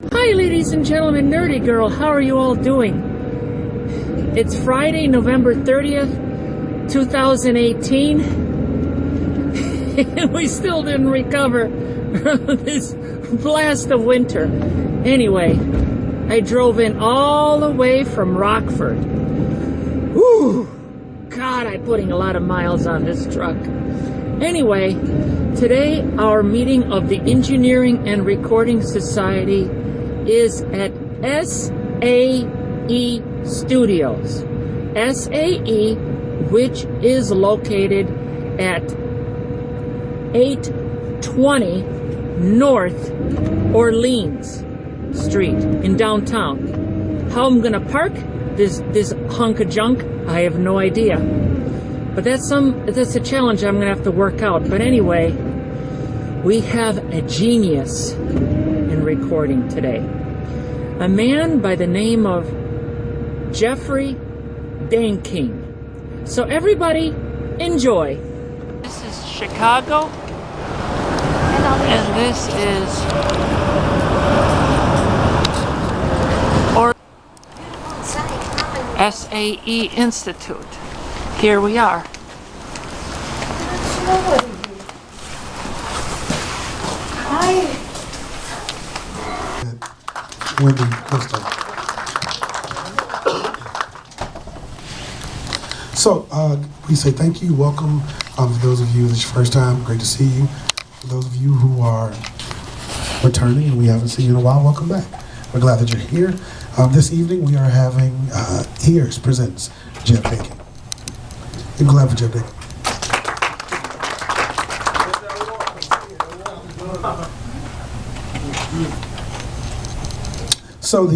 Hi ladies and gentlemen, Nerdy Girl, how are you all doing? It's Friday, November 30th, 2018, and we still didn't recover from this blast of winter. Anyway, I drove in all the way from Rockford. Whew! God, I'm putting a lot of miles on this truck. Anyway, today our meeting of the Engineering and Recording Society is at SAE Studios. SAE, which is located at 820 North Orleans Street in downtown. How I'm gonna park this hunk of junk, I have no idea. But that's a challenge I'm gonna have to work out. But anyway, we have a genius in recording today. A man by the name of Geoffrey Daking. So everybody, enjoy. This is Chicago, and this is SAE Institute. Here we are. Hi. Wendy Crystal. So we say thank you, welcome. For those of you, this is your first time, great to see you. For those of you who are returning and we haven't seen you in a while, welcome back. We're glad that you're here. This evening we are having Ears presents Geoff Daking. I'm glad for Geoff Daking. So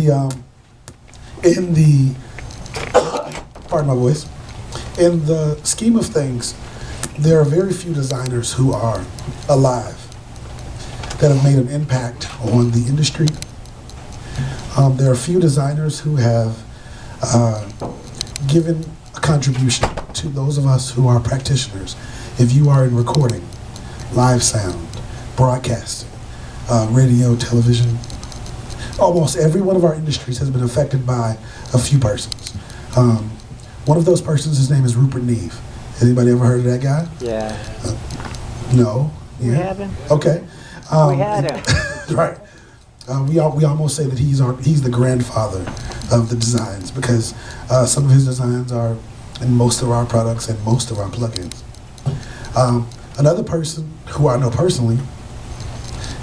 pardon my voice, in the scheme of things, there are very few designers who are alive that have made an impact on the industry. There are few designers who have given a contribution to those of us who are practitioners. If you are in recording, live sound, broadcasting, radio, television, almost every one of our industries has been affected by a few persons. One of those persons, his name is Rupert Neve. Has anybody ever heard of that guy? Yeah. No. Yeah. We haven't. Okay. We had him. Right. We almost say that he's the grandfather of the designs, because some of his designs are in most of our products and most of our plugins. Another person who I know personally,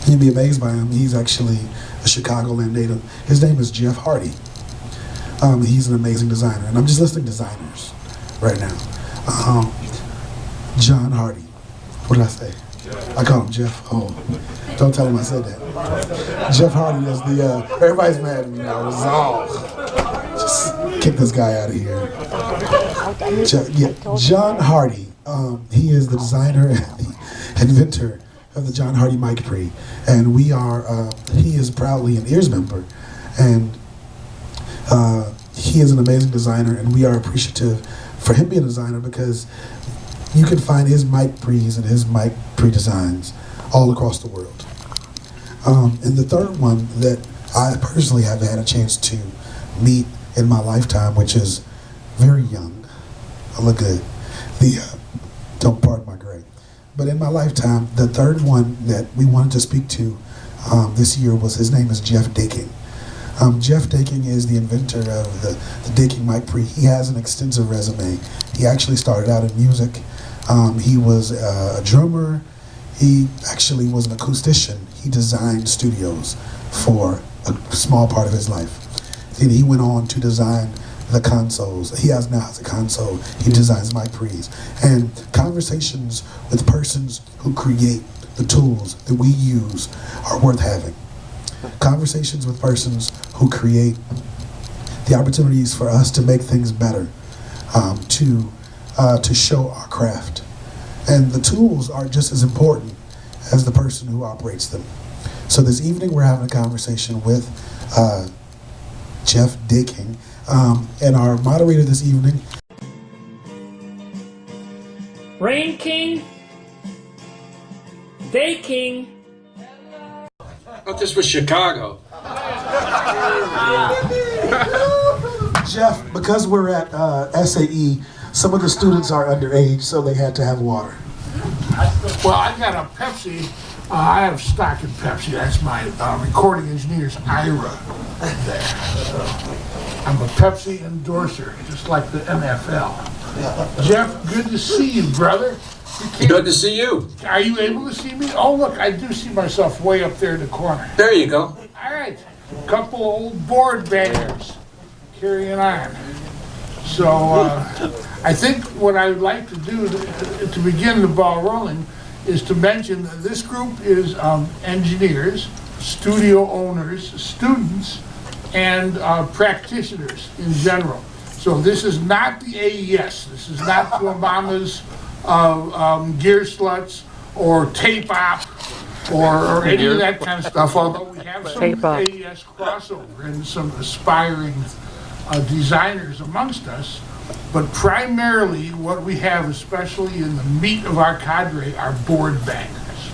you'd be amazed by him. He's actually a Chicagoland native. His name is Jeff Hardy. He's an amazing designer, and I'm just listing designers right now. John Hardy. What did I say? I call him Jeff. Oh, don't tell him I said that. Jeff Hardy is everybody's mad at me now. Resolve. Just kick this guy out of here. John Hardy. He is the designer and the inventor of the John Hardy mic pre, and he is proudly an Ears member, and he is an amazing designer, and we are appreciative for him being a designer, because you can find his mic pre's and his mic pre designs all across the world. And the third one that I personally have had a chance to meet in my lifetime, which is very young. I look good. Don't pardon my gray. But in my lifetime, the third one that we wanted to speak to this year his name is Geoff Daking. Geoff Daking is the inventor of the Daking mic pre. He has an extensive resume. He actually started out in music. He was a drummer. He actually was an acoustician. He designed studios for a small part of his life. Then he went on to design the consoles. He now has a console. He designs mic pre's. And conversations with persons who create the tools that we use are worth having. Conversations with persons who create the opportunities for us to make things better, to show our craft. And the tools are just as important as the person who operates them. So this evening we're having a conversation with Geoff Daking, and our moderator this evening. Reinking, Daking. Not just for Chicago. Jeff, because we're at SAE, some of the students are underage, so they had to have water. Well, I got a Pepsi. I have stock in Pepsi. That's my recording engineer's IRA there. I'm a Pepsi endorser, just like the NFL. Jeff, good to see you, brother. Good to see you. Are you able to see me? Oh, look, I do see myself way up there in the corner. There you go. All right, a couple old board bangers carrying on. So I think what I would like to do to begin the ball rolling is to mention that this group is engineers, studio owners, students, and practitioners in general. So this is not the AES. This is not the Obama's gear sluts or tape op or any of that kind of stuff, although we have some AES crossover and some aspiring designers amongst us. But primarily what we have, especially in the meat of our cadre, are board bangers.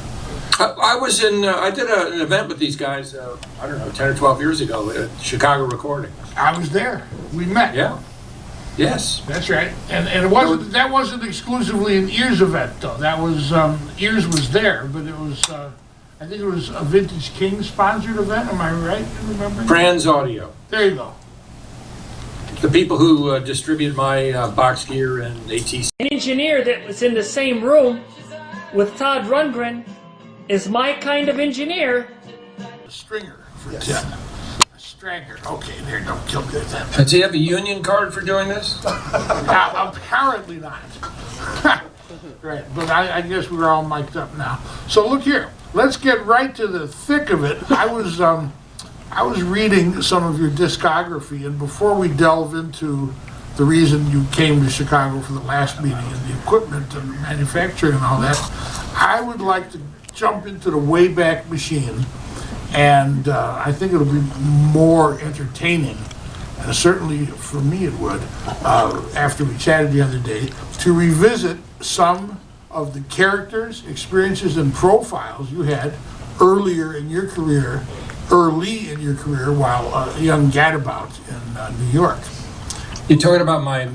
I did an event with these guys, I don't know, 10 or 12 years ago at Chicago Recording. I was there. We met. Yeah. Yes. That's right. And that wasn't exclusively an Ears event, though. That was, Ears was there, but it was, I think it was a Vintage King sponsored event. Am I right in remembering? Trans Audio. There you go. The people who distribute my box gear and ATC. An engineer that was in the same room with Todd Rundgren is my kind of engineer. A stringer for Tim. A stranger. Okay, there, don't kill me with that. Does he have a union card for doing this? Apparently not. Right, but I guess we're all mic'd up now. So look here, let's get right to the thick of it. I was reading some of your discography, and before we delve into the reason you came to Chicago for the last meeting and the equipment and manufacturing and all that, I would like to jump into the Wayback Machine, and I think it'll be more entertaining, and certainly for me it would, after we chatted the other day, to revisit some of the characters, experiences, and profiles you had early in your career while a young gadabout in New York. You're talking about my,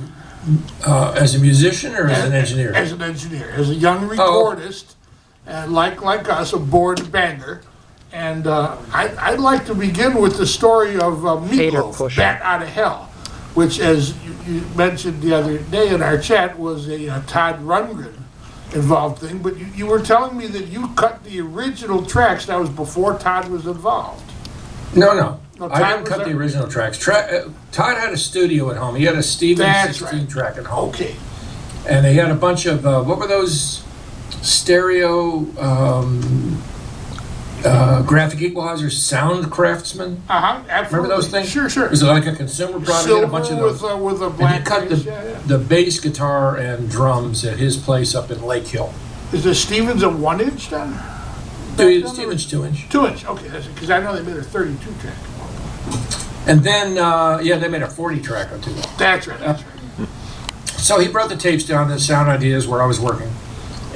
as a musician or as an engineer? As an engineer, as a young recordist, and like us, a board banger. And I'd like to begin with the story of Meatloaf, Bat Out of Hell, which, as you mentioned the other day in our chat, was a Todd Rundgren involved thing. But you were telling me that you cut the original tracks. That was before Todd was involved. No, I didn't cut the original tracks. Todd had a studio at home. He had a Stevens 16 track at home. Okay. And he had a bunch of, what were those stereo graphic equalizers, Sound Craftsman? Absolutely. Remember those things? Sure. It was like a consumer product. Silver, he had a bunch of those. with a and black he cut the bass guitar and drums at his place up in Lake Hill. Is the Stevens a 1-inch then? Stevens 2-inch. 2-inch, okay, because I know they made a 32 track. And then, they made a 40 track on 2. That's right. So he brought the tapes down to Sound Ideas where I was working.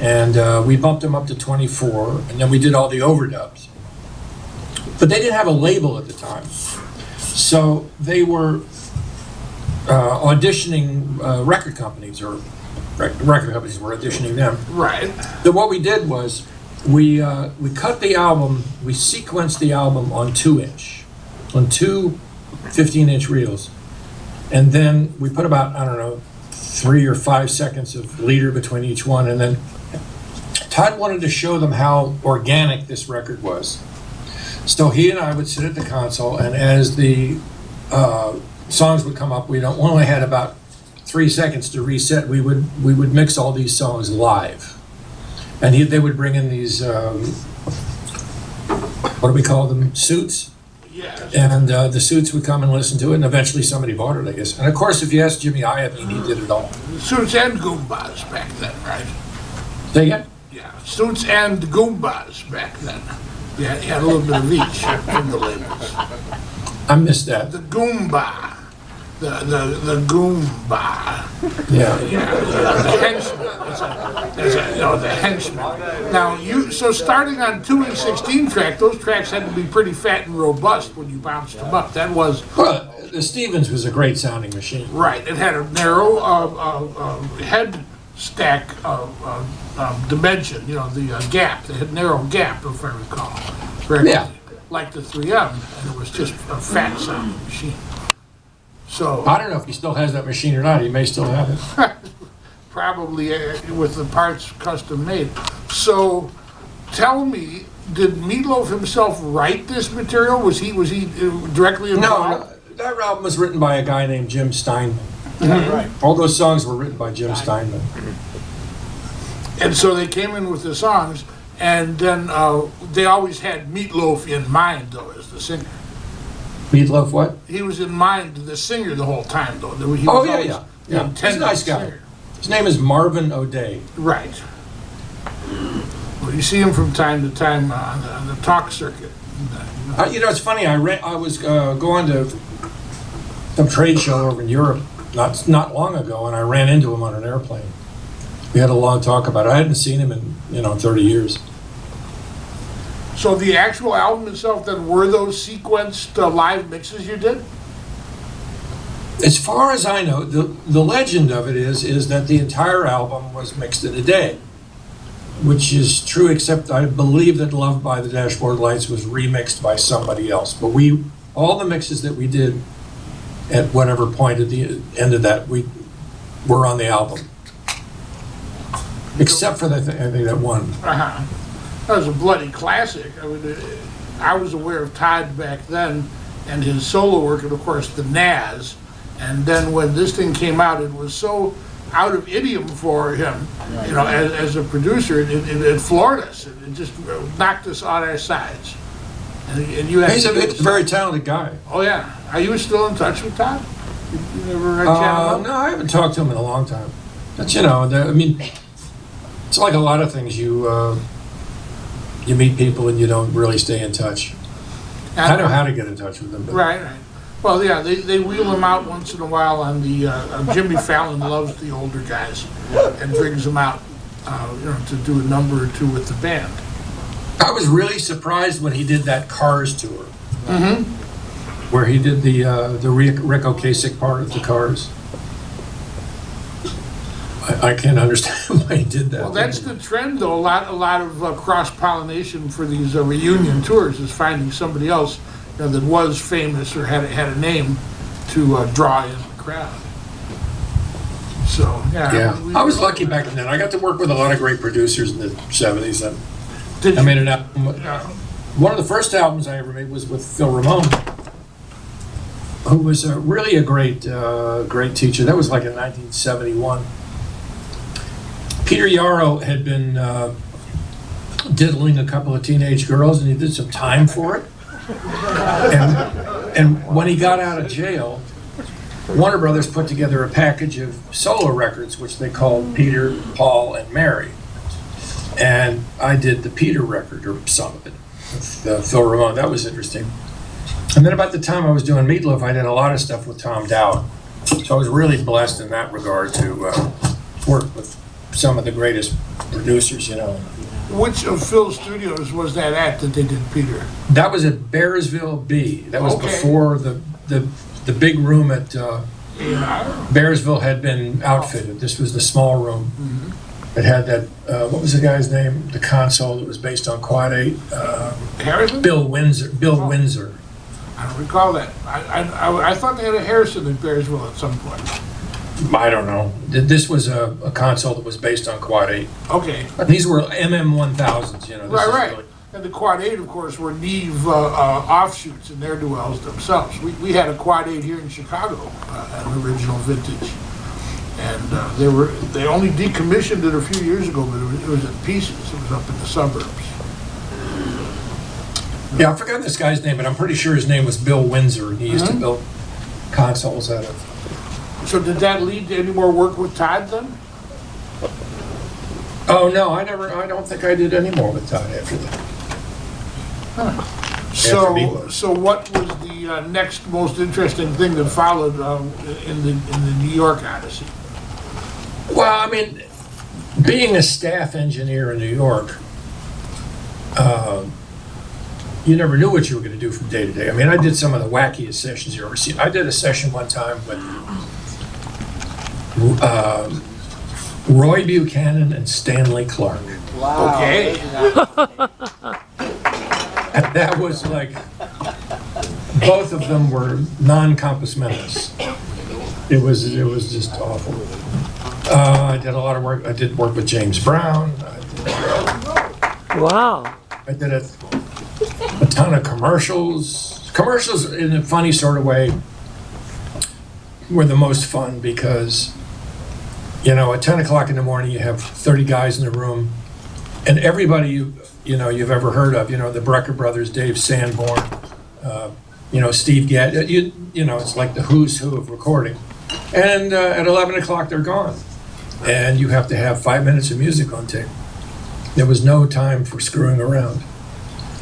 And we bumped them up to 24, and then we did all the overdubs. But they didn't have a label at the time. So they were auditioning record companies, or record companies were auditioning them. Right. So what we did was we cut the album, we sequenced the album on 2-inch, on two 15-inch reels. And then we put about, 3 or 5 seconds of leader between each one. And then Todd wanted to show them how organic this record was. So he and I would sit at the console, and as the songs would come up, we only had about 3 seconds to reset. We would mix all these songs live. And they would bring in these, what do we call them, suits? Yes. And the suits would come and listen to it, and eventually somebody bought it, I guess. And of course, if you ask Jimmy Iovine, he did it all. Suits and Goombas back then, right? Say again? Yeah, Suits and Goombas back then. Yeah, he had a little bit of each in the labels. I missed that. The Goomba. the Goomba. Yeah. The henchman. The henchman. Now, so starting on 2 and 16 track, those tracks had to be pretty fat and robust when you bounced them up. That was... Well, the Stevens was a great sounding machine. Right. It had a narrow head stack dimension, the gap. They had narrow gap, if I recall correctly. Yeah. Like the 3M, and it was just a fat sounding machine. So I don't know if he still has that machine or not. He may still have it. probably with the parts custom made. So tell me, did Meatloaf himself write this material? Was he directly involved? No, that album was written by a guy named Jim Steinman. Right. All those songs were written by Jim Steinman. And so they came in with the songs, and then they always had Meatloaf in mind, though, as the singer. Meatloaf what? He was in mind, the singer, the whole time, though. He was always yeah. the He's a intended nice guy. singer. His name is Marvin O'Day. Right. Well, you see him from time to time on the talk circuit. It's funny. I was going to some trade show over in Europe not long ago, and I ran into him on an airplane. We had a long talk about it. I hadn't seen him in 30 years. So the actual album itself, then, were those sequenced live mixes you did? As far as I know, the legend of it is that the entire album was mixed in a day, which is true, except I believe that Love by the Dashboard Lights was remixed by somebody else. But all the mixes that we did at whatever point at the end of that, we were on the album. Except for I think that one. Uh-huh. That was a bloody classic. I was aware of Todd back then and his solo work, and of course the Naz. And then when this thing came out, it was so out of idiom for him, as a producer, it floored us. It just knocked us on our sides. And you had He's a very talented guy. Oh yeah. Are you still in touch with Todd? You never chatted up? No, I haven't talked to him in a long time. But it's like a lot of things. You meet people and you don't really stay in touch. I know how to get in touch with them. But. Right. Well, yeah, they wheel them out once in a while on the Jimmy Fallon loves the older guys and brings them out, to do a number or two with the band. I was really surprised when he did that Cars tour, Mm-hmm. where he did the Rick Ocasek part of the Cars. I can't understand why he did that. Well, that's the trend, though. A lot of cross-pollination for these reunion tours is finding somebody else that was famous or had a name to draw in the crowd. So yeah, I was lucky back then. I got to work with a lot of great producers in the '70s. I made an album. One of the first albums I ever made was with Phil Ramone, who was really a great teacher. That was like in 1971. Peter Yarrow had been diddling a couple of teenage girls, and he did some time for it. And when he got out of jail, Warner Brothers put together a package of solo records, which they called Peter, Paul, and Mary. And I did the Peter record, or some of it, with Phil Ramone. That was interesting. And then about the time I was doing Meatloaf, I did a lot of stuff with Tom Dowd. So I was really blessed in that regard to work with some of the greatest producers, Which of Phil's studios was that at that they did Peter? That was at Bearsville B. That was before the big room at Bearsville had been outfitted. This was the small room. Mm-hmm. It had that, what was the guy's name? The console that was based on Quad 8. Harrison? Bill Windsor. I don't recall that. I thought they had a Harrison in Bearsville at some point. I don't know. This was a console that was based on Quad 8. Okay. These were MM1000s, Right. Really... And the Quad 8, of course, were Neve offshoots and ne'er-do-wells themselves. We had a Quad 8 here in Chicago, an original vintage. And they only decommissioned it a few years ago, but it was in pieces. It was up in the suburbs. Yeah, I forgot this guy's name, but I'm pretty sure his name was Bill Windsor, and he used to build consoles out of. So did that lead to any more work with Todd then? Oh no, I don't think I did any more with Todd after that. after Meatloaf. So what was the next most interesting thing that followed in the New York Odyssey? Well, I mean, being a staff engineer in New York, you never knew what you were going to do from day to day. I mean, I did some of the wackiest sessions you ever see. I did a session one time with Roy Buchanan and Stanley Clark. Wow. Okay. And that was like, both of them were non-compass mentis. It was just awful. I did a lot of work. I did work with James Brown. Wow. I did a ton of commercials. Commercials, in a funny sort of way, were the most fun because, you know, at 10 o'clock in the morning, you have 30 guys in the room, and everybody you've ever heard of, the Brecker brothers, Dave Sanborn, Steve Gadd, you know, it's like the who's who of recording. And at 11 o'clock, they're gone. And you have to have 5 minutes of music on tape. There was no time for screwing around.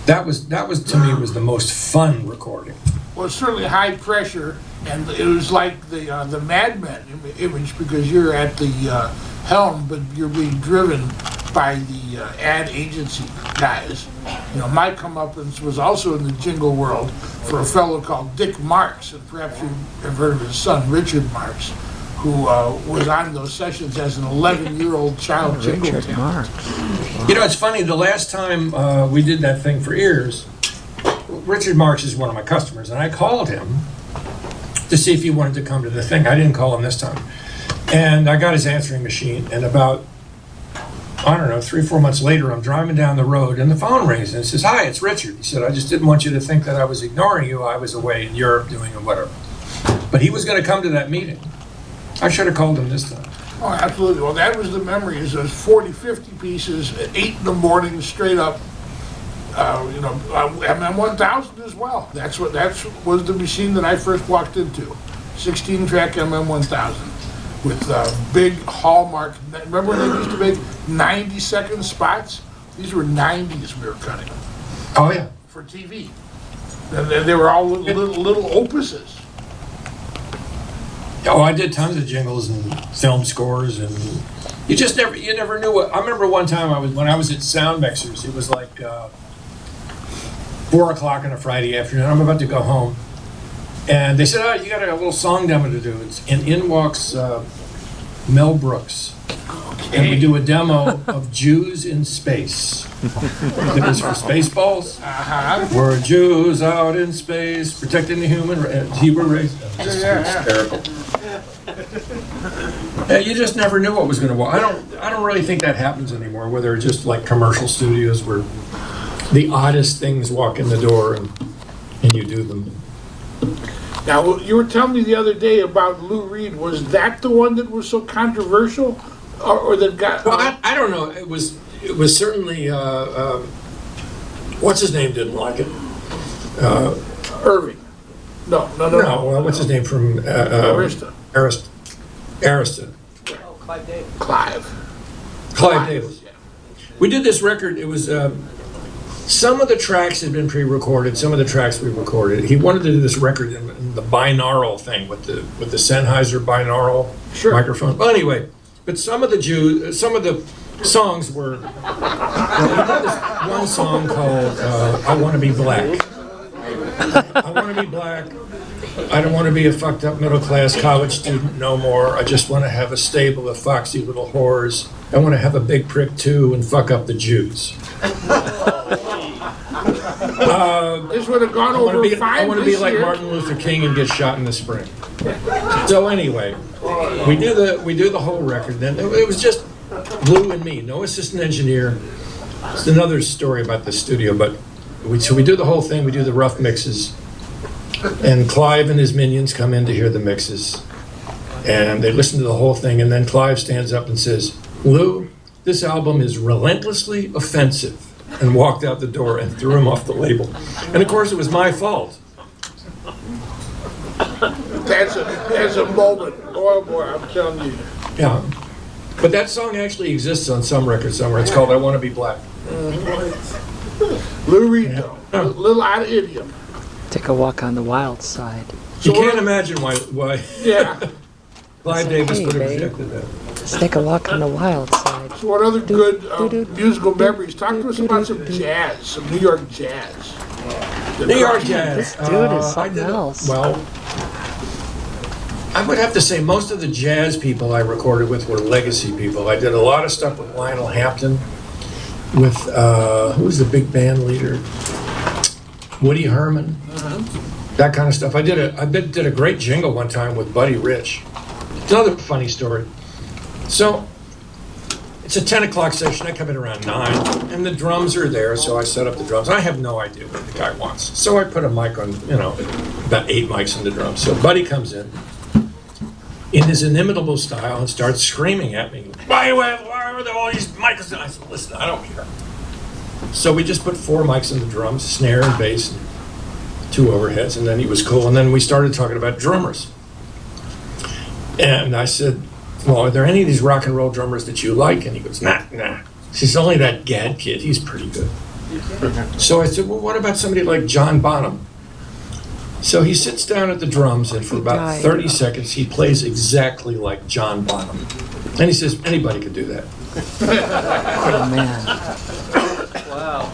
That was to me was the most fun recording. Well, it's certainly high pressure, and it was like the Mad Men image, because you're at the helm, but you're being driven by the ad agency guys. You know, my comeuppance was also in the jingle world for a fellow called Dick Marks, and perhaps you have heard of his son, Richard Marks, who was on those sessions as an 11-year-old child jingle talent. You know, it's funny, the last time we did that thing for ears, Richard Marks is one of my customers, and I called him to see if he wanted to come to the thing. I didn't call him this time. And I got his answering machine, and about, I don't know, 3 or 4 months later, I'm driving down the road, and the phone rings, and it says, "Hi, it's Richard." He said, "I just didn't want you to think that I was ignoring you. I was away in Europe doing whatever." But he was going to come to that meeting. I should have called him this time. Oh, absolutely. Well, that was the memory, is those 40, 50 pieces at 8 in the morning, straight up. MM1000 as well. That was the machine that I first walked into. 16-track MM1000 with big Hallmark. Remember when they used to make 90-second spots? These were 90s we were cutting. Oh, yeah. For TV. And they were all little opuses. Oh, I did tons of jingles and film scores, and you never knew what. I remember one time when I was at Sound Mixers, it was like 4 o'clock on a Friday afternoon. I'm about to go home, and they said, "Oh, you got a little song demo to do." And in walks Mel Brooks, and we do a demo of Jews in Space. It was for Spaceballs. We're Jews out in space, protecting the Hebrew race. It's hysterical. You just never knew what was going to walk. I don't really think that happens anymore, where they're just like commercial studios where the oddest things walk in the door and you do them. Now, you were telling me the other day about Lou Reed. Was that the one that was so controversial, or that got? Well, I don't know. It was certainly what's his name didn't like it. Irving. No. What's his name from Arista. Arista. Oh, Clive Davis. Clive Davis. Yeah. We did this record. It was some of the tracks had been pre-recorded. Some of the tracks we recorded. He wanted to do this record in the binaural thing with the Sennheiser binaural microphone. Well, anyway, but some of the songs were. We did this one song called "I Want to Be Black." I want to be black. I don't want to be a fucked up middle class college student no more. I just want to have a stable of foxy little whores. I want to have a big prick too and fuck up the Jews. This would have gone over fine. I want to be like Martin Luther King and get shot in the spring. So anyway, we do the whole record. Then it was just Lou and me, no assistant engineer. It's another story about the studio, but we do the whole thing. We do the rough mixes, and Clive and his minions come in to hear the mixes, and they listen to the whole thing. And then Clive stands up and says, "Lou, this album is relentlessly offensive," and walked out the door and threw him off the label. And of course, it was my fault. That's a moment. Oh boy, I'm telling you. Yeah, but that song actually exists on some record somewhere. It's called "I Want to Be Black." Lou Reed, though. A little out of idiom. Take a walk on the wild side. You can't imagine why Yeah. Clive Davis Hey, would have babe. rejected that. Let's take a walk on the wild side. So what other good do, musical memories? Talk to us about some jazz, some New York jazz. New York jazz. This dude is I something did else. Well, I would have to say most of the jazz people I recorded with were legacy people. I did a lot of stuff with Lionel Hampton, with who's the big band leader? Woody Herman. That kind of stuff. I did a great jingle one time with Buddy Rich. It's another funny story. So it's a 10 o'clock session. I come in around 9, and the drums are there, so I set up the drums. I have no idea what the guy wants. So I put a mic on, about 8 mics on the drums. So Buddy comes in his inimitable style and starts screaming at me, why are there all these mics? I said, listen, I don't care. So we just put 4 mics on the drums, snare and bass, and 2 overheads, and then he was cool. And then we started talking about drummers. And I said, well, are there any of these rock and roll drummers that you like? And he goes, nah. She says, only that Gad kid, he's pretty good. So I said, well, what about somebody like John Bonham? So he sits down at the drums, and for about 30 seconds, he plays exactly like John Bonham. And he says, anybody could do that. Oh, man. Wow.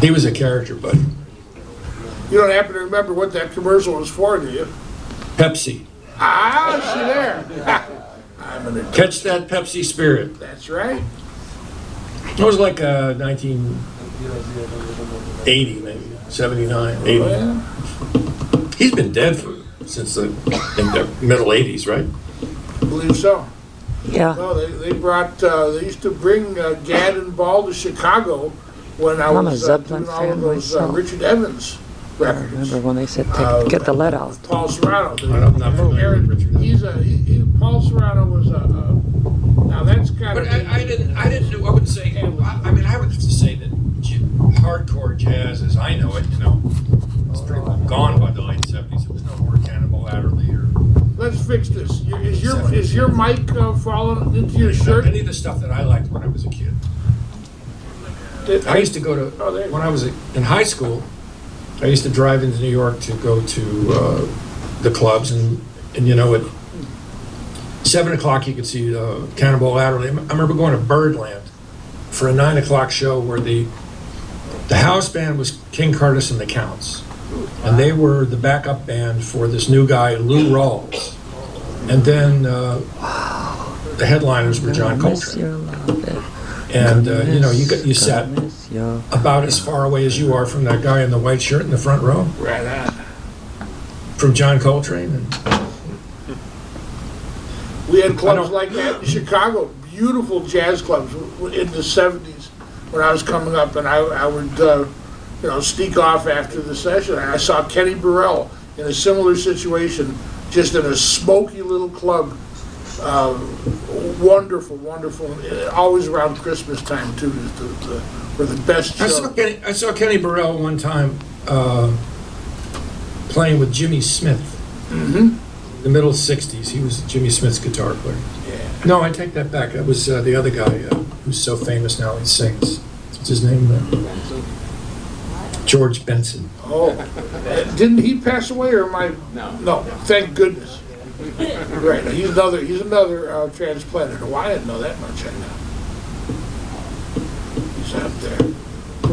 He was a character, buddy. You don't happen to remember what that commercial was for, do you? Pepsi. Ah, see there. I'm gonna Catch that Pepsi spirit. That's right. It was like 1980, maybe 79, 80. Well, He's been dead since the middle 80s, right? I believe so. Yeah. No, they used to bring Gad and Ball to Chicago when I I'm a was Zeppelin doing all of fan those myself. Richard Evans I records. remember when they said, get the lead out. Paul Serrano. I'm not familiar with Richard Evans. Paul Serrano was now that's kind But of. I wouldn't say, I would have to say that hardcore jazz as I know it, it's pretty well gone by the late 70s. There was no more Cannibal Adderley or Let's fix this. Is your mic falling into your shirt? any of the stuff that I liked when I was a kid. I used to go to, there you when I was in high school, I used to drive into New York to go to the clubs, and at 7 o'clock you could see Cannibal Adderley. I remember going to Birdland for a 9 o'clock show where the house band was King Curtis and the Counts, and they were the backup band for this new guy, Lou Rawls. And then the headliners were John Coltrane. And you sat about as far away as you are from that guy in the white shirt in the front row. Right on. From John Coltrane. And We had clubs like that in Chicago, beautiful jazz clubs in the 70s when I was coming up, and I would sneak off after the session. And I saw Kenny Burrell in a similar situation, just in a smoky little club. Wonderful. Always around Christmas time too. Were the best shows. I saw Kenny Burrell one time playing with Jimmy Smith. Mm-hmm. The middle 60s. He was Jimmy Smith's guitar player. Yeah. No, I take that back. That was the other guy who's so famous now. He sings. What's his name? George Benson. Oh, didn't he pass away, or am I? No. Thank goodness. Right. He's another transplanted. Oh, I didn't know that much. I know. He's out there.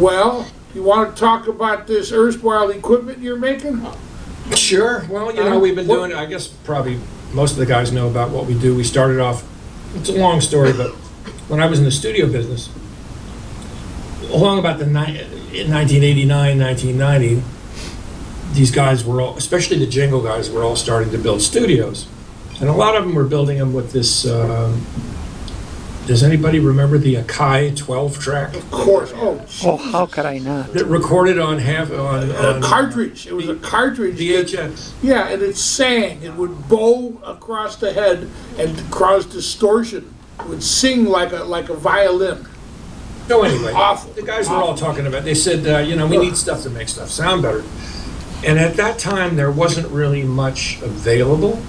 Well, you want to talk about this erstwhile equipment you're making? Sure. Well, we've been doing it. I guess probably most of the guys know about what we do. We started off, it's a long story, but when I was in the studio business, along about in 1989, 1990, these guys were all, especially the jingle guys, were all starting to build studios. And a lot of them were building them with this, does anybody remember the Akai 12-track? Of course. Oh, how could I not? That recorded on A cartridge. It was a cartridge. VHS. Yeah, and it sang. It would bow across the head and cause distortion. It would sing like a violin. So anyway, Awful. the guys were all talking about, they said, we need stuff to make stuff sound better. And at that time, there wasn't really much available.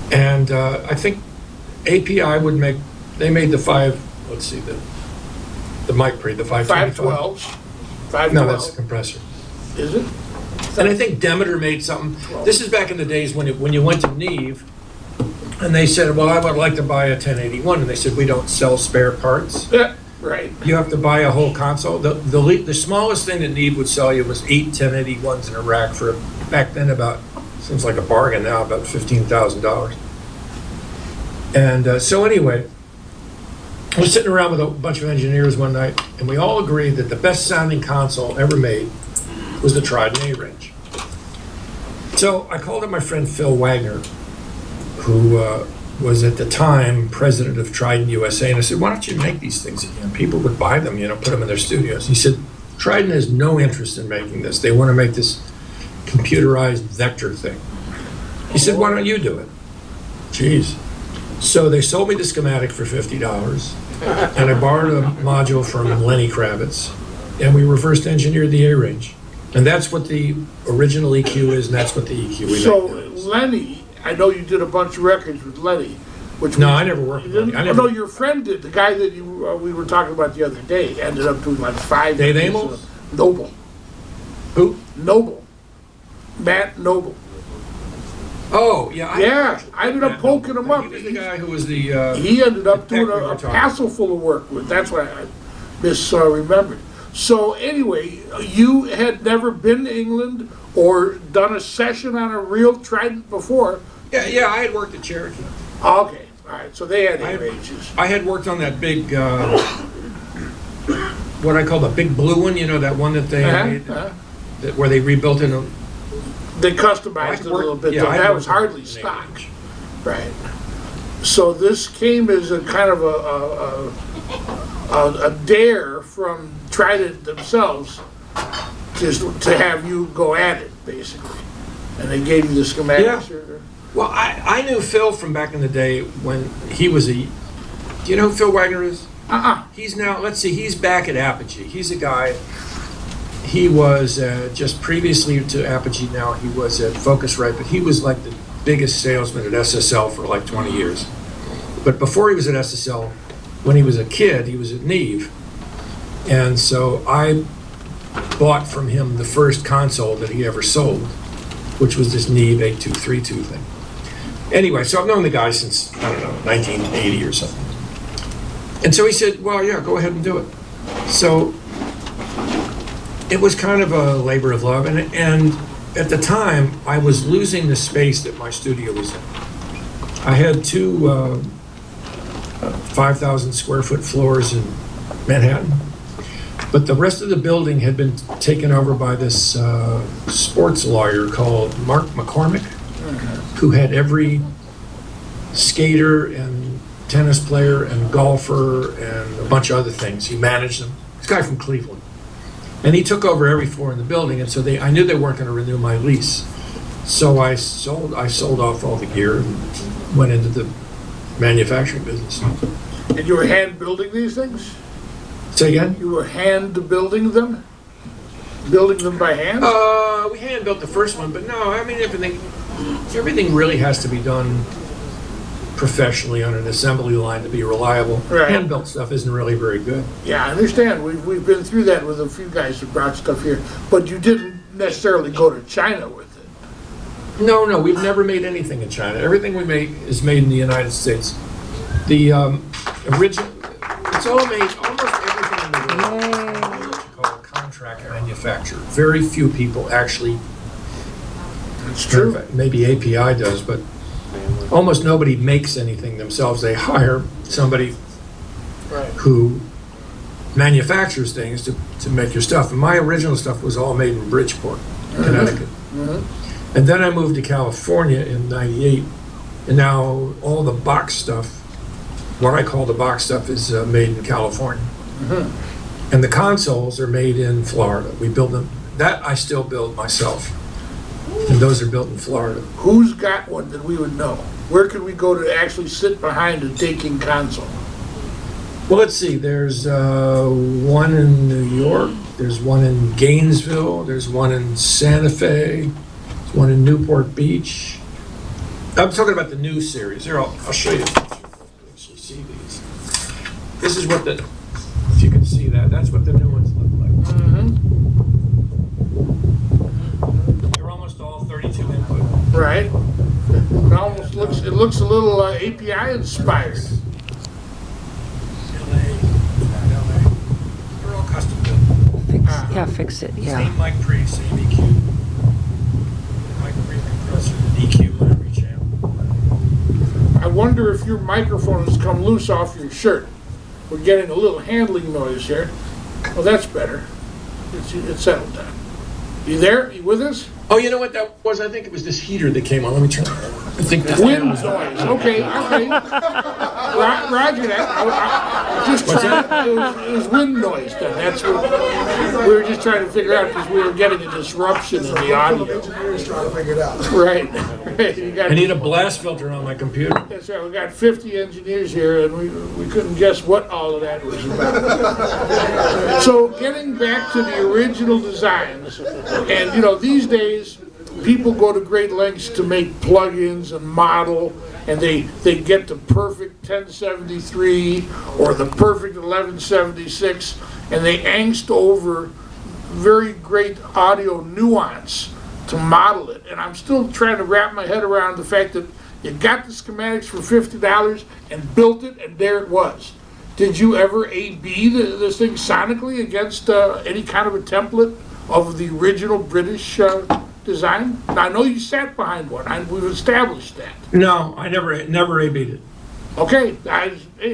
And I think API they made the The mic pre, the 525. 512s. 512. No, that's the compressor. Is it? And I think Demeter made something. This is back in the days when you went to Neve, and they said, well, I would like to buy a 1081, and they said, we don't sell spare parts. Yeah, right. You have to buy a whole console. The smallest thing that Neve would sell you was 8 1081s in a rack for, back then, about, seems like a bargain now, about $15,000. And so anyway, I was sitting around with a bunch of engineers one night, and we all agreed that the best sounding console ever made was the Trident A-Range. So I called up my friend Phil Wagner, who was at the time president of Trident USA, and I said, why don't you make these things again? People would buy them, put them in their studios. He said, Trident has no interest in making this. They want to make this computerized vector thing. He said, why don't you do it? Jeez. So they sold me the schematic for $50, and I borrowed a module from Lenny Kravitz, and we reversed engineered the A-Range. And that's what the original EQ is, and that's what the EQ we So make now is. Lenny, I know you did a bunch of records with Lenny. Which No, I never worked with Lenny. No, your friend did. The guy that we were talking about the other day ended up doing like 5 Dave pieces Amos? of Noble. Who? Noble. Matt Noble. Oh, yeah. Yeah, I ended up poking him up. He was the guy who was the... He ended up the doing tech we a were talking passel full of work with. That's why I misremembered. So anyway, you had never been to England or done a session on a real Trident before. Yeah, I had worked at Cherokee. Okay, all right. So they had A-Ranges. I had worked on that big, what I call the big blue one, that one that they made, where they rebuilt it. They customized it a little bit. Though. That was hardly stock. Right. So this came as a kind of a dare from Trident themselves to have you go at it, basically. And they gave you the schematics. Yeah. Well, I knew Phil from back in the day when he was do you know who Phil Wagner is? He's now, let's see, he's back at Apogee. He's a guy, he was just previously to Apogee now, he was at Focusrite, but he was like the biggest salesman at SSL for like 20 years. But before he was at SSL, when he was a kid, he was at Neve. And so I bought from him the first console that he ever sold, which was this Neve 8232 thing. Anyway, so I've known the guy since, I don't know, 1980 or something. And so he said, well, yeah, go ahead and do it. So it was kind of a labor of love. And at the time, I was losing the space that my studio was in. I had two 5,000 square foot floors in Manhattan. But the rest of the building had been taken over by this sports lawyer called Mark McCormick, who had every skater and tennis player and golfer and a bunch of other things. He managed them. This guy from Cleveland. And he took over every floor in the building, and so I knew they weren't going to renew my lease. So I sold off all the gear and went into the manufacturing business. And you were hand building these things? Say again? You were hand building them? Building them by hand? We hand built the first one, but no, I mean everything really has to be done professionally on an assembly line to be reliable. Right. Hand built stuff isn't really very good. Yeah, I understand. We've been through that with a few guys who brought stuff here, but you didn't necessarily go to China with it. No, we've never made anything in China. Everything we make is made in the United States. The original, it's all made, almost everything in the world is what you call a contract manufacturer. Very few people actually, It's true. maybe API does, but almost nobody makes anything themselves. They hire somebody who manufactures things to make your stuff. And my original stuff was all made in Bridgeport, Connecticut. And then I moved to California in '98, and now all the box stuff, what I call the box stuff, is made in California. And the consoles are made in Florida. We build them. That I still build myself. And those are built in Florida. Who's got one that we would know? Where could we go to actually sit behind a Daking console? Well, let's see. There's one in New York. There's one in Gainesville. There's one in Santa Fe. There's one in Newport Beach. I'm talking about the new series. Here, I'll show you. Actually see these. This is what if you can see that. That's what the new ones look like. Mm-hmm. They're almost all 32 input. Right. It looks a little API inspired. They're all custom built. Fix it, yeah. Same mic pre, same EQ. Mic pre compressor, EQ, and every channel. I wonder if your microphone has come loose off your shirt. We're getting a little handling noise here. Well, that's better. It's settled down. You there? You with us? Oh, you know what that was? I think it was this heater that came on. Let me turn it on. I think that's Wind noise. Okay. Roger that. I just it was wind noise then. That's what we were just trying to figure out because we were getting a disruption in the audio. Engineers trying to figure it out. Right. I need a blast filter on my computer. That's right. We got 50 engineers here, and we couldn't guess what all of that was about. So getting back to the original designs, and these days people go to great lengths to make plugins and model, and they get the perfect 1073 or the perfect 1176, and they angst over very great audio nuance to model it. And I'm still trying to wrap my head around the fact that you got the schematics for $50 and built it, and there it was. Did you ever A/B this thing sonically against any kind of a template of the original British design? Now, I know you sat behind one. We've established that. No, I never A/B'd it. Okay,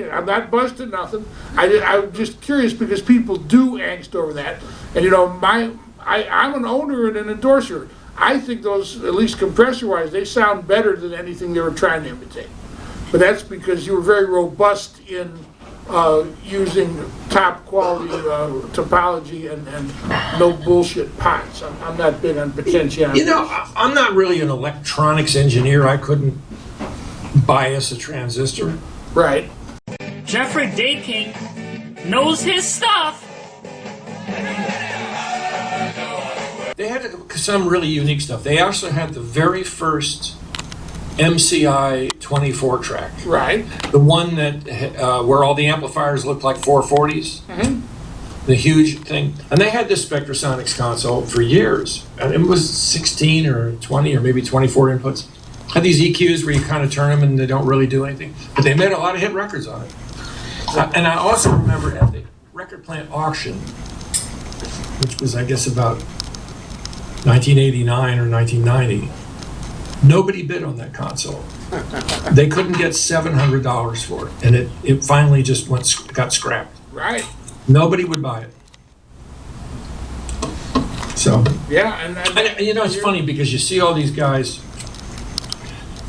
I'm not busting nothing. I'm just curious because people do angst over that. And I'm an owner and an endorser. I think those, at least compressor-wise, they sound better than anything they were trying to imitate. But that's because you were very robust in using top quality topology and no bullshit pots. I'm not big on potentiometers. I'm not really an electronics engineer. I couldn't bias a transistor. Right. Geoffrey Daking knows his stuff. They had some really unique stuff. They also had the very first MCI 24 track. Right. The one that where all the amplifiers looked like 440s. Mm-hmm. The huge thing. And they had this Spectrasonics console for years. And it was 16 or 20 or maybe 24 inputs. Had these EQs where you kind of turn them and they don't really do anything. But they made a lot of hit records on it. And I also remember at the record plant auction, which was I guess about 1989 or 1990, nobody bid on that console. They couldn't get $700 for it, and it finally just got scrapped. Right. Nobody would buy it. So yeah, and it's funny because you see all these guys.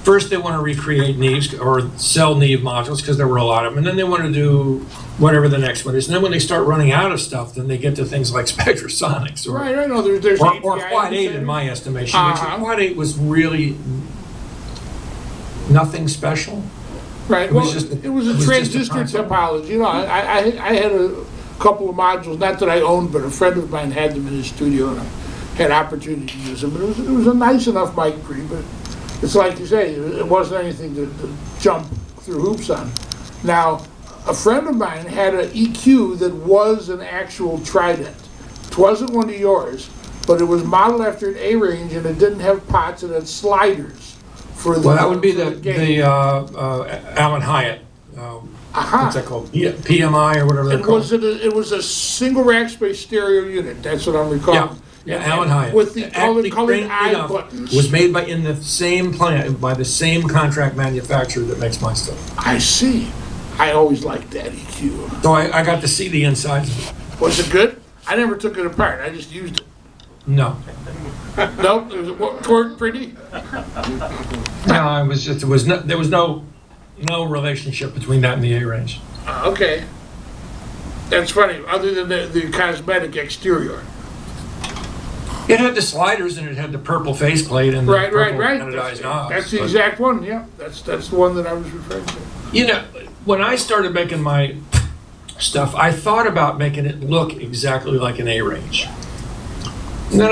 First, they want to recreate Neves or sell Neve modules because there were a lot of them, and then they want to do whatever the next one is. And then when they start running out of stuff, then they get to things like Spectrasonics or right. I know there's or Quad 8 in my estimation. Quad 8 was really nothing special. Right. It was a transistor topology. I had a couple of modules, not that I owned, but a friend of mine had them in his studio, and I had opportunity to use them. But it was a nice enough mic pre, but it's like you say, it wasn't anything to jump through hoops on. Now, a friend of mine had an EQ that was an actual Trident. It wasn't one of yours, but it was modeled after an A-range, and it didn't have pots, it had sliders. Well, that would be the Alan Hyatt. What's that called? PMI or whatever they're called. It was a single rack space stereo unit. That's what I'm recalling. Yeah, Alan Hyatt. With the colored eye buttons. Was made in the same plant by the same contract manufacturer that makes my stuff. I see. I always liked that EQ. So I got to see the insides of it. Was it good? I never took it apart. I just used it. No. No, it was torqued pretty. No, there was no relationship between that and the A range. Okay, that's funny. Other than the cosmetic exterior. It had the sliders and it had the purple faceplate and the purple anodized knobs. That's the exact one. Yeah, that's the one that I was referring to. When I started making my stuff, I thought about making it look exactly like an A range. And then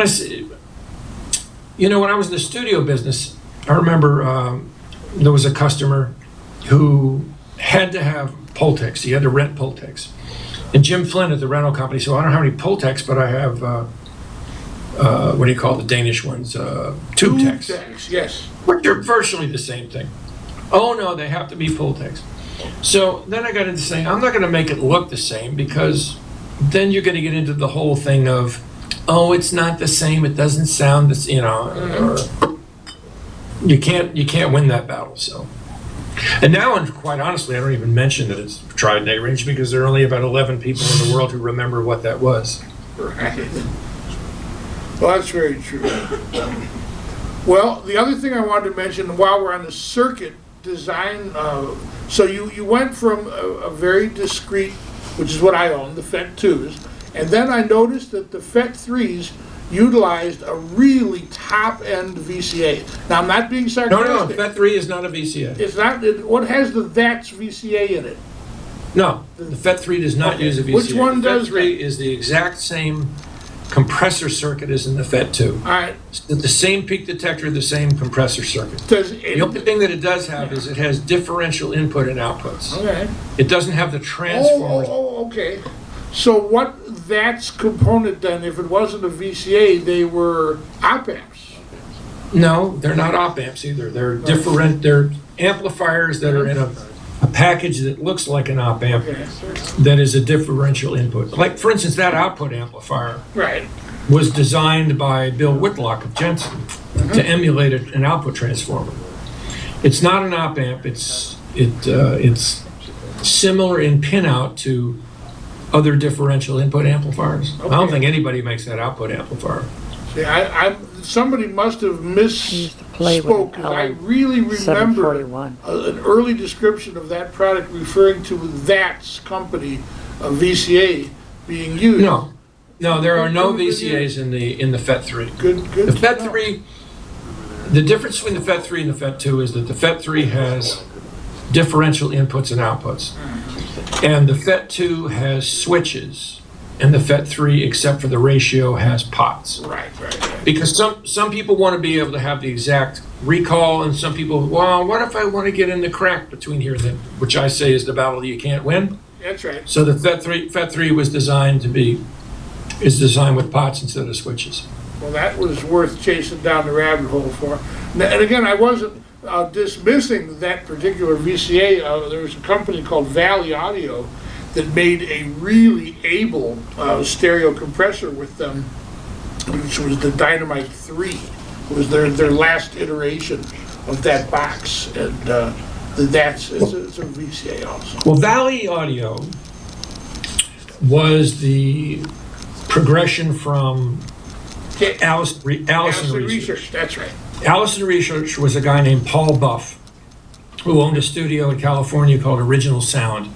when I was in the studio business, I remember there was a customer who had to have Pultecs. He had to rent Pultecs. And Jim Flynn at the rental company, so I don't have any Pultecs, but I have, what do you call the Danish ones? Tube-Tecs. Yes. Which are virtually the same thing. Oh no, they have to be Pultecs. So then I got into saying, I'm not gonna make it look the same, because then you're gonna get into the whole thing of, oh, it's not the same, it doesn't sound the, you know, or you can't win that battle, so. And now, and quite honestly, I don't even mention that it's Trident range, because there are only about 11 people in the world who remember what that was. Right. Well, that's very true. Well, the other thing I wanted to mention while we're on the circuit design, so you went from a very discrete, which is what I own, the FET2s, and then I noticed that the FET3s utilized a really top-end VCA. Now, I'm not being sarcastic. No, FET3 is not a VCA. It's not. What has the VATS VCA in it? No, the FET3 does not use a VCA. Which one does? The FET3 is the exact same compressor circuit as in the FET2. All right. It's the same peak detector, the same compressor circuit. The only thing that it does have is it has differential input and outputs. Okay. It doesn't have the transformers. Okay. So what VATS component then, if it wasn't a VCA, they were op-amps? No, they're not op-amps either. They're different. They're amplifiers that are in a package that looks like an op-amp that is a differential input. Like, for instance, that output amplifier was designed by Bill Whitlock of Jensen to emulate an output transformer. It's not an op-amp. It's similar in pinout to other differential input amplifiers. I don't think anybody makes that output amplifier. See, somebody must have misspoke, because I really remember an early description of that product referring to that company, a VCA, being used. No, there are no VCAs in the FET3. Good. The FET3, the difference between the FET3 and the FET2 is that the FET3 has differential inputs and outputs. And the FET2 has switches, and the FET3, except for the ratio, has pots. Right. Because some people want to be able to have the exact recall, and some people, well, what if I want to get in the crack between here, then, which I say is the battle you can't win. That's right. So the FET3 was designed with pots instead of switches. Well, that was worth chasing down the rabbit hole for. And again, I wasn't dismissing that particular VCA. There was a company called Valley Audio that made a really able stereo compressor with them, which was the Dynamite 3. It was their last iteration of that box, and it's a VCA also. Well, Valley Audio was the progression from Allison Research. That's right. Allison Research was a guy named Paul Buff, who owned a studio in California called Original Sound.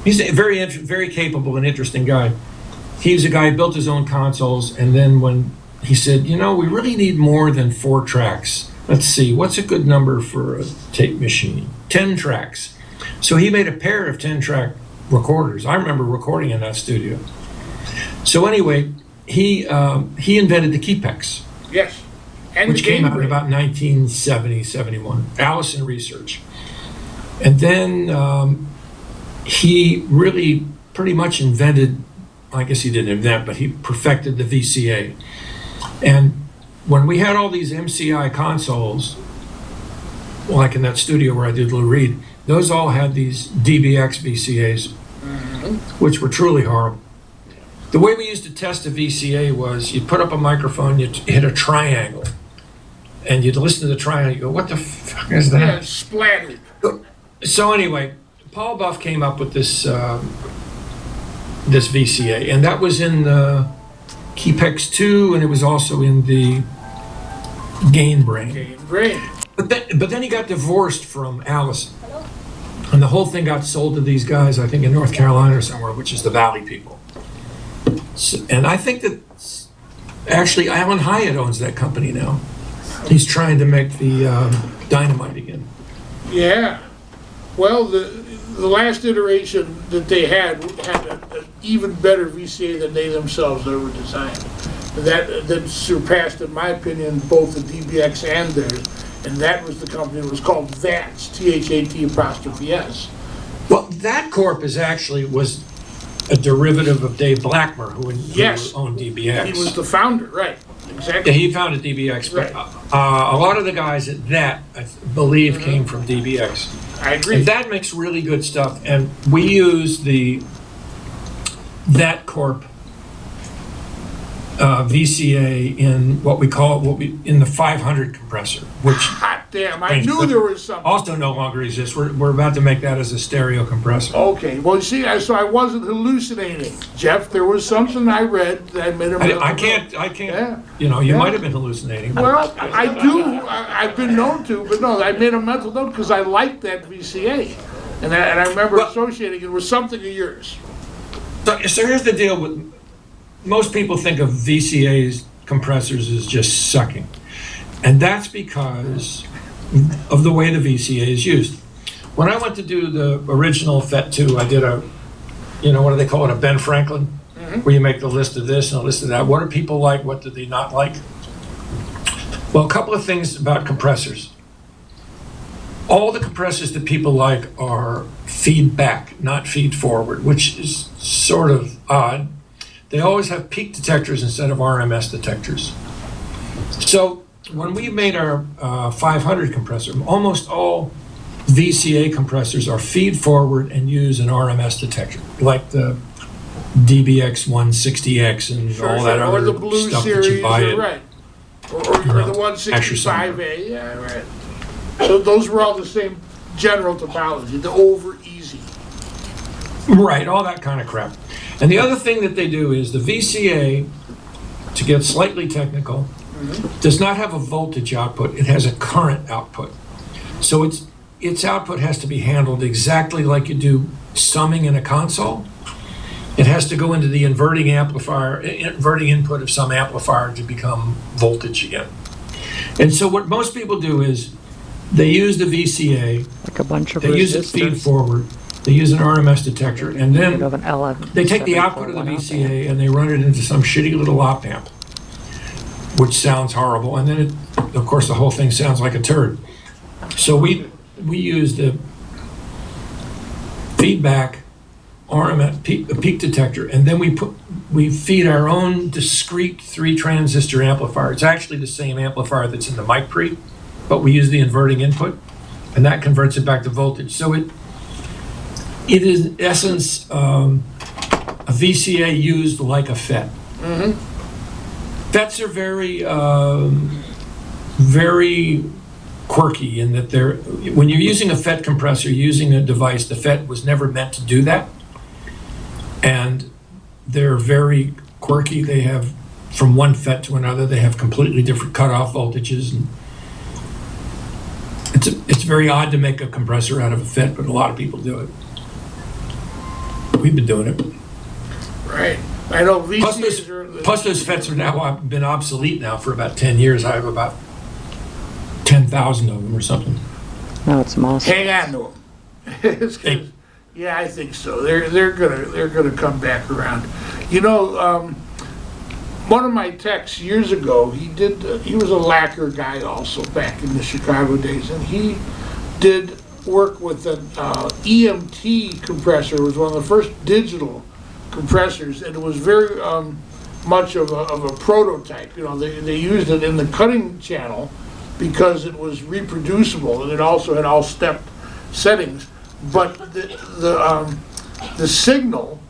He's a very capable and interesting guy. He's a guy who built his own consoles, and then when he said, you know, we really need more than 4 tracks. Let's see, what's a good number for a tape machine? 10 tracks. So he made a pair of 10-track recorders. I remember recording in that studio. So anyway, he invented the Keypex. Yes. And which came out in about 1970, 71. Allison Research. And then he really pretty much invented, I guess he didn't invent, but he perfected the VCA. And when we had all these MCI consoles, like in that studio where I did Lou Reed, those all had these DBX VCAs, which were truly horrible. The way we used to test a VCA was you put up a microphone, you hit a triangle, and you'd listen to the triangle, you go, what the fuck is that? Yeah, splattered. So anyway, Paul Buff came up with this this VCA, and that was in the Keypex 2, and it was also in the Gain Brain. But then he got divorced from Allison, and the whole thing got sold to these guys, I think in North Carolina or somewhere, which is the Valley people. So, and I think that actually Alan Hyatt owns that company now. He's trying to make the Dynamite again. Yeah. Well, the last iteration that they had an even better VCA than they themselves ever designed. That surpassed, in my opinion, both the DBX and theirs. And that was the company that was called VATS, THAT apostrophe S. Well, that corp was a derivative of Dave Blackmer, who Yes. owned DBX. He was the founder, right? Exactly. Yeah, he founded DBX, but Right. a lot of the guys at that, I believe, came from DBX. I agree. And that makes really good stuff, and we use that Corp VCA in what we call in the 500 compressor, which Hot damn! I knew there was something. also no longer exists. We're about to make that as a stereo compressor. Okay, well, you see, so I wasn't hallucinating, Jeff. There was something I read that made him. I can't. Yeah. You know, you Yeah. might have been hallucinating. Well, I do. I've been known to, but no, I made a mental note because I liked that VCA, and I remember Well- associating it with something of yours. So here's the deal with most people think of VCA's compressors as just sucking, and that's because of the way the VCA is used. When I went to do the original FET2, I did what do they call it, a Ben Franklin, where you make the list of this and a list of that. What do people like? What do they not like? Well, a couple of things about compressors. All the compressors that people like are feedback, not feed forward, which is sort of odd. They always have peak detectors instead of RMS detectors. So when we made our 500 compressor, almost all VCA compressors are feed forward and use an RMS detector, like the DBX 160X and all that or other the Blue stuff that Series, you buy at right? Or the 165A, yeah, right. So those were all the same general topology, the over easy. Right, all that kind of crap. And the other thing that they do is the VCA, to get slightly technical, does not have a voltage output, it has a current output. So its output has to be handled exactly like you do summing in a console. It has to go into the inverting input of some amplifier to become voltage again. And so what most people do is they use the VCA, Like a bunch of they use it feed resistors. forward, they use an RMS detector, and then Of an they take the output of the VCA and they run it into some shitty little op amp, which sounds horrible. And then, of course, the whole thing sounds like a turd. So we use the feedback RMS peak detector, and then we feed our own discrete 3-transistor amplifier. It's actually the same amplifier that's in the mic pre, but we use the inverting input, and that converts it back to voltage. So it is, in essence, a VCA used like a FET. FETs are very quirky in that when you're using a FET compressor, using a device, the FET was never meant to do that. And they're very quirky. They have, from one FET to another, they have completely different cutoff voltages. And it's very odd to make a compressor out of a FET, but a lot of people do it. We've been doing it. Right. I know VCs Plus those FETs are now been obsolete now for about 10 years. I have about 10,000 of them or something. No, it's moss. hang on to them. Yeah, I think so. They're gonna come back around. You know, one of my techs years ago, he was a lacquer guy also back in the Chicago days, and he did work with an EMT compressor. It was one of the first digital compressors, and it was very much of a prototype. You know, they used it in the cutting channel because it was reproducible, and it also had all stepped settings. But the signal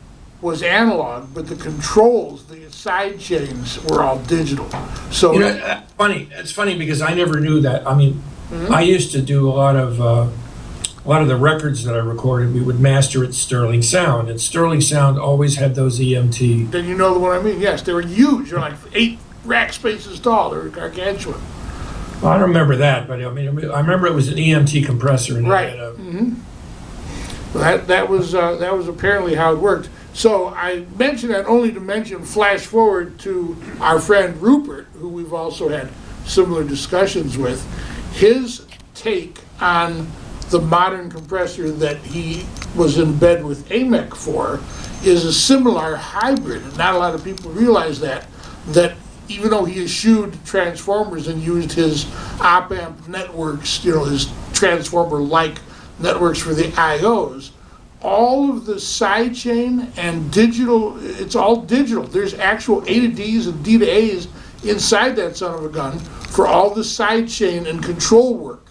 was analog, but the controls, the side chains, were all digital. So you know, it's funny because I never knew that. I mean, I used to do a lot of the records that I recorded. We would master at Sterling Sound, and Sterling Sound always had those EMT. then you know what I mean. Yes, they were huge. They're like 8 rack spaces tall. They were gargantuan. I don't remember that, but I mean, I remember it was an EMT compressor, and Right. it had a, That was apparently how it worked. So I mention that only to mention, flash forward to our friend Rupert, who we've also had similar discussions with. His take on the modern compressor that he was in bed with AMEC for is a similar hybrid. And not a lot of people realize that even though he eschewed transformers and used his op-amp networks, you know, his transformer-like networks for the IOs, all of the side chain and digital, it's all digital. There's actual A to Ds and D to As inside that son of a gun for all the side chain and control work.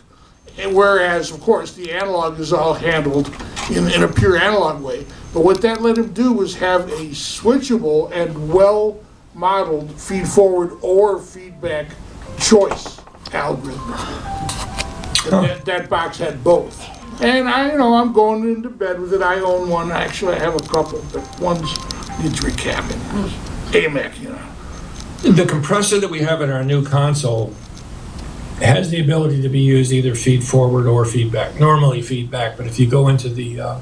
And whereas, of course, the analog is all handled in a pure analog way. But what that let him do was have a switchable and well-modeled feed-forward or feedback choice algorithm. And that box had both. And I'm going into bed with it. I own one. Actually, I have a couple, but one's needs recapping. AMEC, The compressor that we have in our new console has the ability to be used either feed forward or feedback. Normally feedback, but if you go into the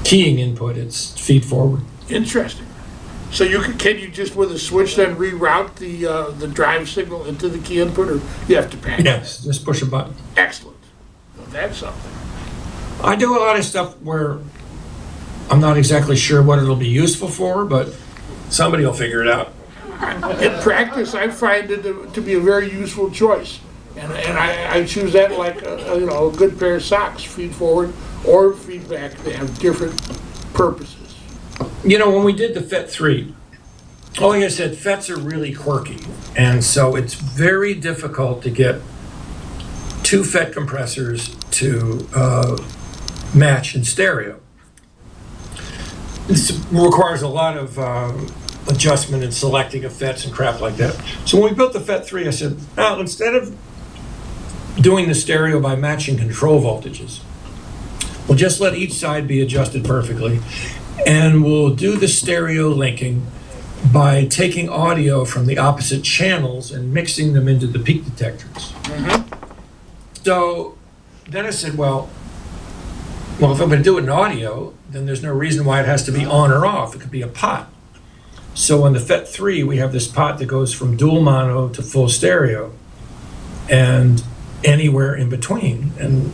keying input, it's feed forward. Interesting. So can you just with a switch then reroute the drive signal into the key input, or you have to pack? Yes, just push a button. Excellent. Well, that's something. I do a lot of stuff where I'm not exactly sure what it'll be useful for, but somebody will figure it out. In practice, I find it to be a very useful choice, and I choose that like a good pair of socks, feed forward or feedback. They have different purposes. When we did the FET3, like I said, FETs are really quirky, and so it's very difficult to get two FET compressors to match in stereo. This requires a lot of adjustment and selecting of FETs and crap like that. So when we built the FET3, I said, now instead of doing the stereo by matching control voltages, we'll just let each side be adjusted perfectly, and we'll do the stereo linking by taking audio from the opposite channels and mixing them into the peak detectors. So then I said, well, if I'm going to do it in audio, then there's no reason why it has to be on or off. It could be a pot. So on the FET3, we have this pot that goes from dual mono to full stereo and anywhere in between. And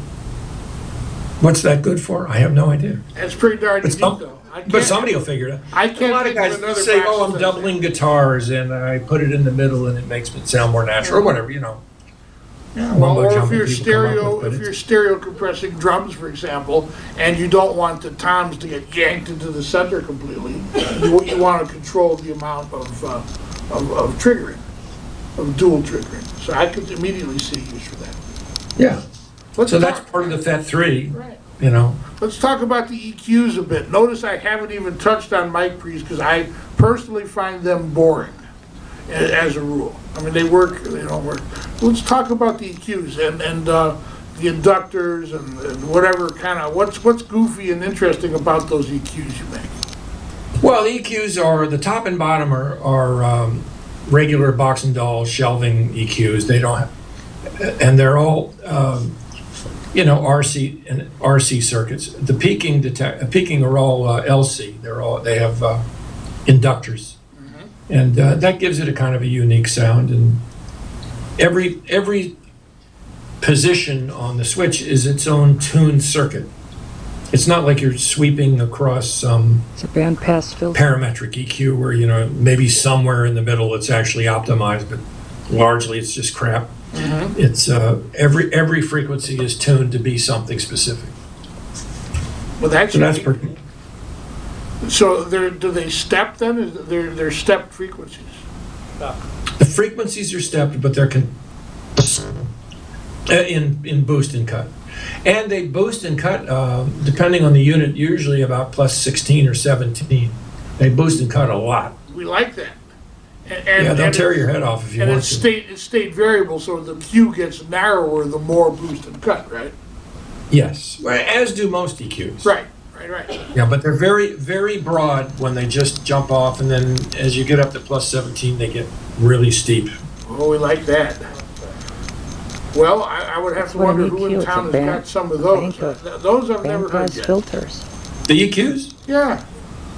what's that good for? I have no idea. That's pretty darn unique, though. But somebody will figure it out. I can't a lot of guys say, oh, I'm doubling guitars and I put it in the middle and it makes it sound more natural, or whatever, Yeah, well, or if you're stereo compressing drums, for example, and you don't want the toms to get yanked into the center completely, you want to control the amount of triggering, of dual triggering. So I could immediately see use for that. Yeah. So that's part of the FET3, right. Let's talk about the EQs a bit. Notice I haven't even touched on mic pre's because I personally find them boring as a rule. I mean, they work, they don't work. Let's talk about the EQs and the inductors and whatever kind of, what's goofy and interesting about those EQs you make? Well, the EQs are, the top and bottom are regular box and doll shelving EQs. They don't have, and they're all, RC and RC circuits. The peaking are all LC. They have inductors. And that gives it a kind of a unique sound. And every position on the switch is its own tuned circuit. It's not like you're sweeping across some It's a bandpass filter. parametric EQ where, maybe somewhere in the middle it's actually optimized, but largely it's just crap. It's every frequency is tuned to be something specific. Well, that's pretty. So do they step then? They're stepped frequencies? The frequencies are stepped, but they're in boost and cut. And they boost and cut, depending on the unit, usually about plus 16 or 17. They boost and cut a lot. We like that. They'll tear your head off if you want to. It's state variable, so the Q gets narrower the more boost and cut, right? Yes, as do most EQs. Right. Yeah, but they're very, very broad when they just jump off, and then as you get up to plus 17, they get really steep. Oh, we like that. Well, I would have to wonder who in town has got some of those. Those I've never heard yet. Filters. The EQs? Yeah.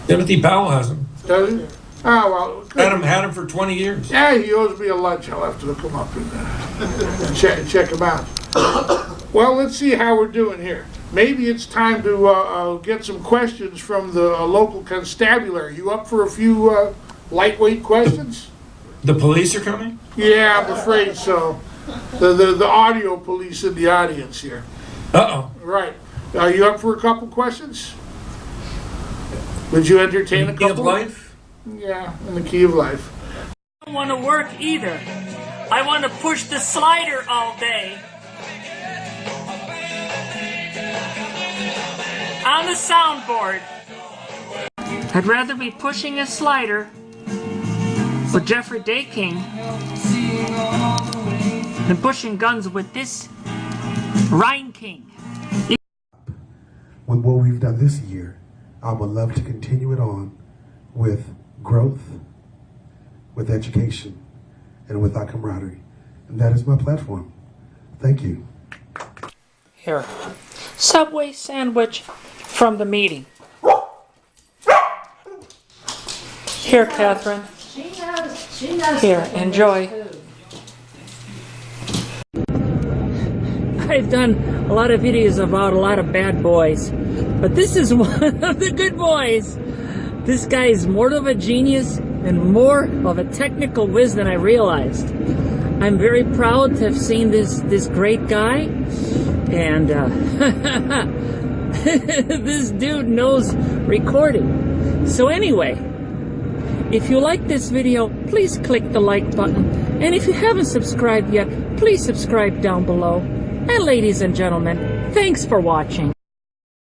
Timothy Powell has them. Does he? Oh, well. Good. Had him for 20 years. Yeah, he owes me a lunch. I'll have to look him up and check him out. Well, let's see how we're doing here. Maybe it's time to get some questions from the local constabulary. You up for a few lightweight questions? The police are coming? Yeah, I'm afraid so. The audio police in the audience here. Uh-oh. Right. Are you up for a couple questions? Would you entertain a Key of couple? life? Yeah, in the key of life. I don't want to work either. I want to push the slider all day. On the soundboard. I'd rather be pushing a slider with Geoffrey Daking than pushing guns with this Reinking. With what we've done this year, I would love to continue it on with growth, with education, and with our camaraderie. And that is my platform. Thank you. Here. Subway sandwich from the meeting. Here, Catherine. She knows Here, enjoy. food. I've done a lot of videos about a lot of bad boys, but this is one of the good boys. This guy is more of a genius and more of a technical whiz than I realized. I'm very proud to have seen this great guy, and this dude knows recording. So anyway, if you like this video, please click the like button, and if you haven't subscribed yet, please subscribe down below. And ladies and gentlemen, thanks for watching.